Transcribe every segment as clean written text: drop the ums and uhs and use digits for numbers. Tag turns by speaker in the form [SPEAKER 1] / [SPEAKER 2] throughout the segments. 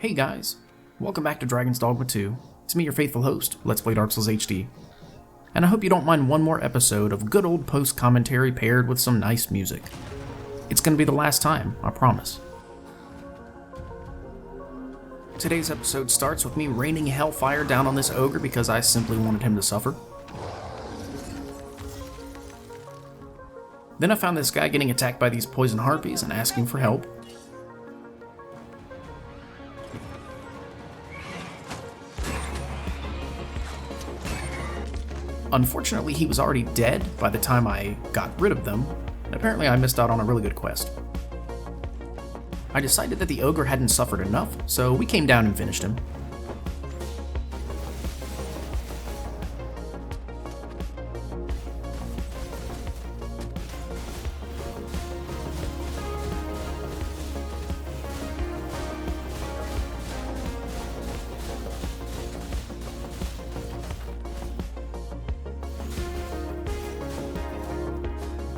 [SPEAKER 1] Hey guys, welcome back to Dragon's Dogma 2. It's me, your faithful host, Let's Play Dark Souls HD. And I hope you don't mind one more episode of good old post-commentary paired with some nice music. It's gonna be the last time, I promise. Today's episode starts with me raining hellfire down on this ogre because I simply wanted him to suffer. Then I found this guy getting attacked by these poison harpies and asking for help. Unfortunately, he was already dead by the time I got rid of them, and apparently I missed out on a really good quest. I decided that the ogre hadn't suffered enough, so we came down and finished him.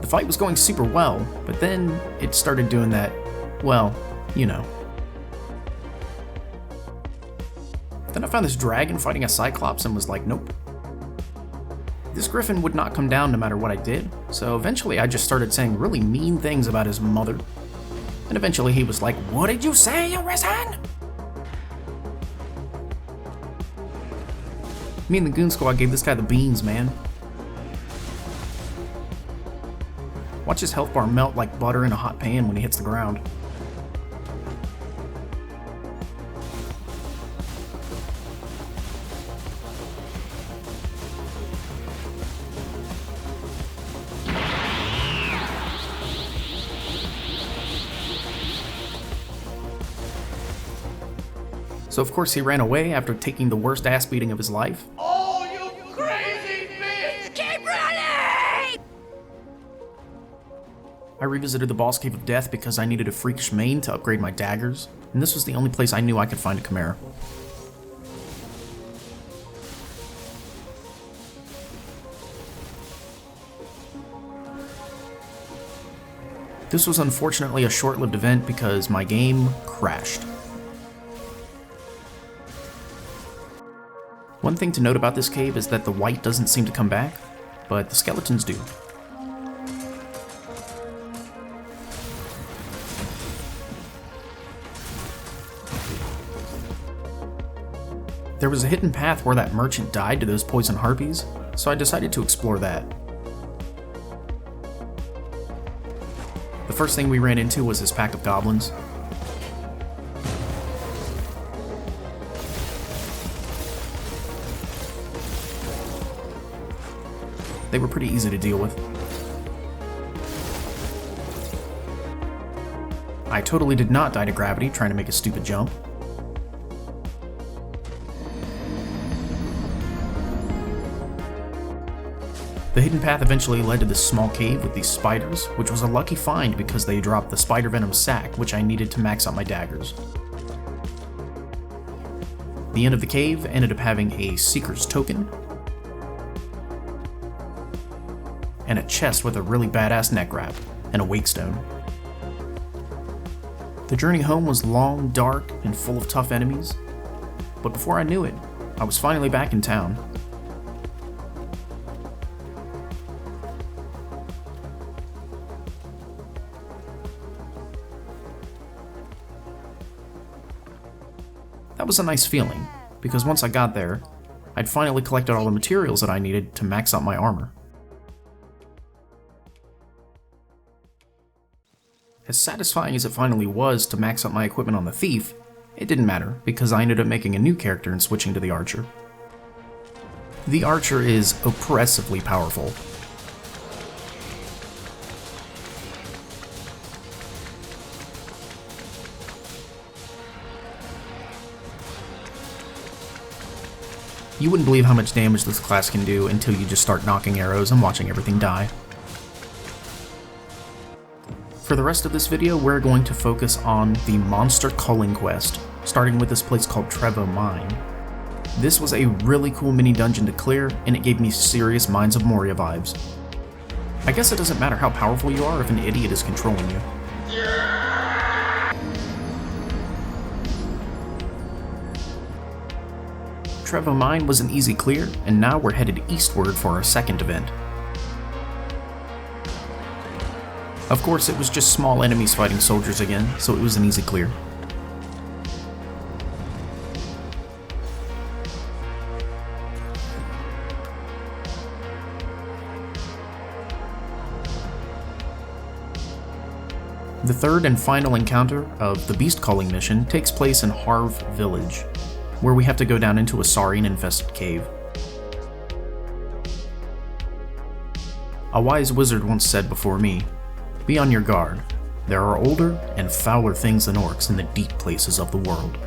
[SPEAKER 1] The fight was going super well, but then it started doing that, well, you know. Then I found this dragon fighting a cyclops and was like, nope. This Griffin would not come down no matter what I did, so eventually I just started saying really mean things about his mother. And eventually he was like, "What did you say, you risen?" Me and the goon squad gave this guy the beans, man. Watch his health bar melt like butter in a hot pan when he hits the ground. So of course he ran away after taking the worst ass beating of his life.
[SPEAKER 2] Oh, you crazy bitch! Keep running!
[SPEAKER 1] I revisited the boss cave of death because I needed a freakish main to upgrade my daggers, and this was the only place I knew I could find a chimera. This was unfortunately a short-lived event because my game crashed. One thing to note about this cave is that the white doesn't seem to come back, but the skeletons do. There was a hidden path where that merchant died to those poison harpies, so I decided to explore that. The first thing we ran into was this pack of goblins. They were pretty easy to deal with. I totally did not die to gravity trying to make a stupid jump. The hidden path eventually led to this small cave with these spiders, which was a lucky find because they dropped the spider venom sac, which I needed to max out my daggers. The end of the cave ended up having a Seeker's Token, and a chest with a really badass neck wrap, and a wakestone. The journey home was long, dark, and full of tough enemies, but before I knew it, I was finally back in town. That was a nice feeling, because once I got there, I'd finally collected all the materials that I needed to max out my armor. As satisfying as it finally was to max out my equipment on the thief, it didn't matter because I ended up making a new character and switching to the archer. The archer is oppressively powerful. You wouldn't believe how much damage this class can do until you just start knocking arrows and watching everything die. For the rest of this video, we're going to focus on the monster culling quest, starting with this place called Trevo Mine. This was a really cool mini dungeon to clear, and it gave me serious Mines of Moria vibes. I guess it doesn't matter how powerful you are if an idiot is controlling you. Trevo Mine was an easy clear, and now we're headed eastward for our second event. Of course, it was just small enemies fighting soldiers again, so it was an easy clear. The third and final encounter of the Beast Culling mission takes place in Harv Village, where we have to go down into a saurian-infested cave. A wise wizard once said before me, "Be on your guard. There are older and fouler things than orcs in the deep places of the world."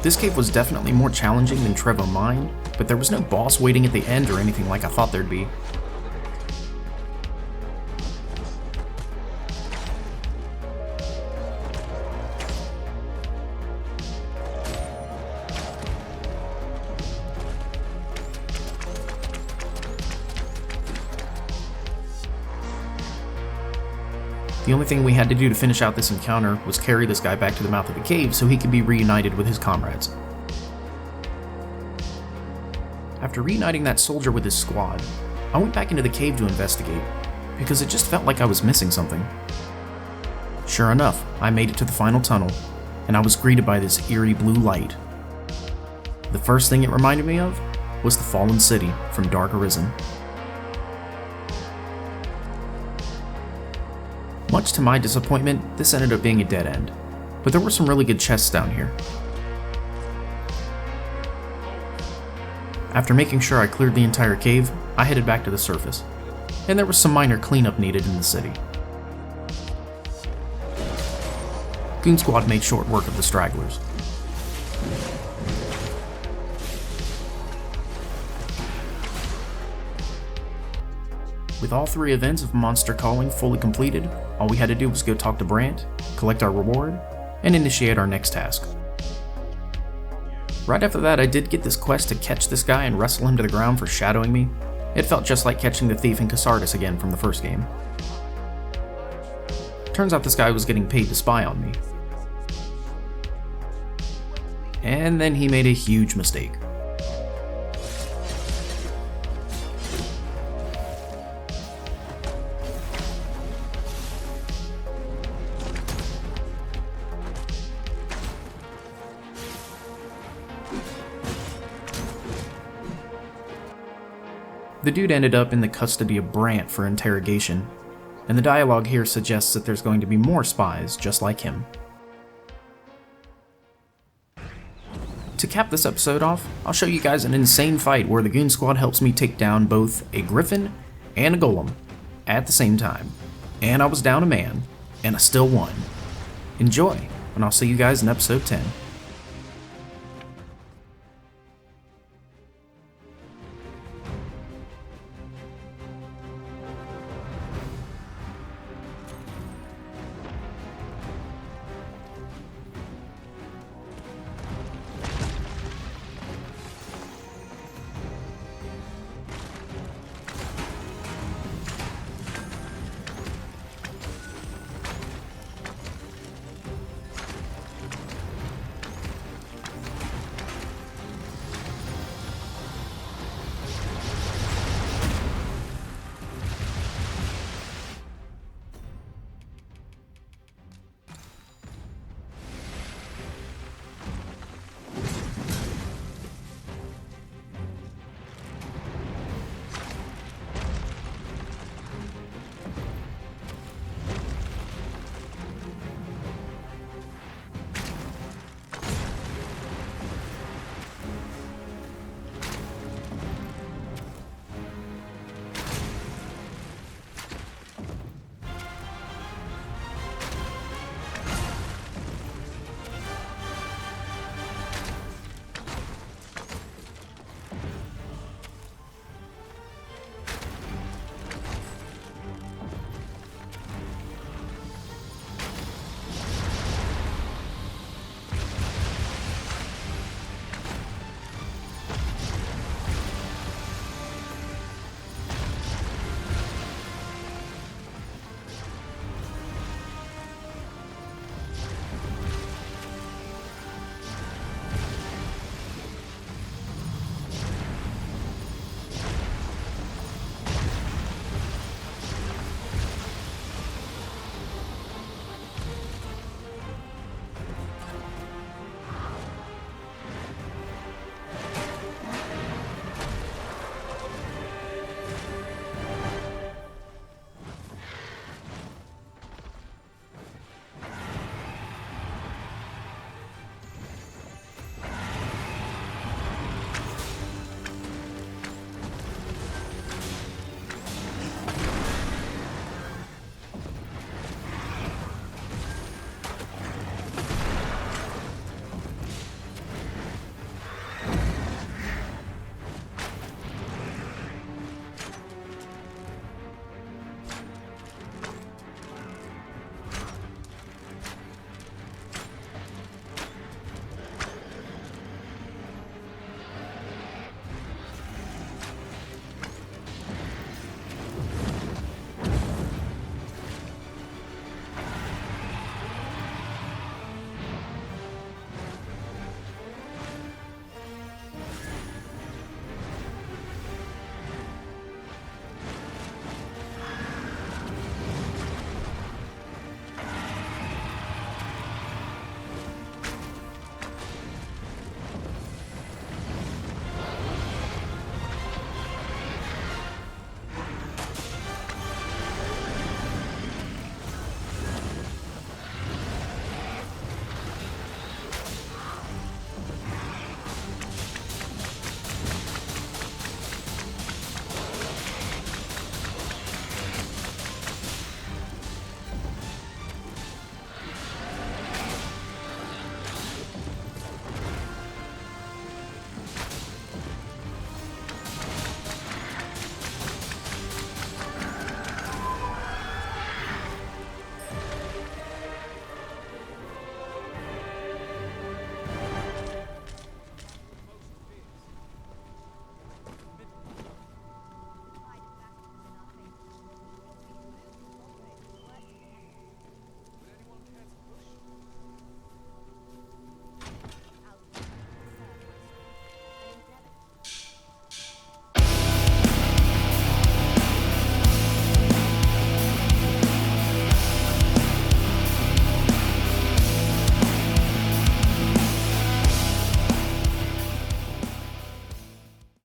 [SPEAKER 1] This cave was definitely more challenging than Trevo Mine, but there was no boss waiting at the end or anything like I thought there'd be. The only thing we had to do to finish out this encounter was carry this guy back to the mouth of the cave so he could be reunited with his comrades. After reuniting that soldier with his squad, I went back into the cave to investigate, because it just felt like I was missing something. Sure enough, I made it to the final tunnel, and I was greeted by this eerie blue light. The first thing it reminded me of was the fallen city from Dark Arisen. Much to my disappointment, this ended up being a dead end, but there were some really good chests down here. After making sure I cleared the entire cave, I headed back to the surface, and there was some minor cleanup needed in the city. Goon Squad made short work of the stragglers. With all 3 events of Monster Culling fully completed, all we had to do was go talk to Brant, collect our reward, and initiate our next task. Right after that, I did get this quest to catch this guy and wrestle him to the ground for shadowing me. It felt just like catching the thief in Casardis again from the first game. Turns out this guy was getting paid to spy on me. And then he made a huge mistake. The dude ended up in the custody of Brant for interrogation, and the dialogue here suggests that there's going to be more spies just like him. To cap this episode off, I'll show you guys an insane fight where the Goon Squad helps me take down both a Griffin and a Golem at the same time. And I was down a man, and I still won. Enjoy, and I'll see you guys in episode 10.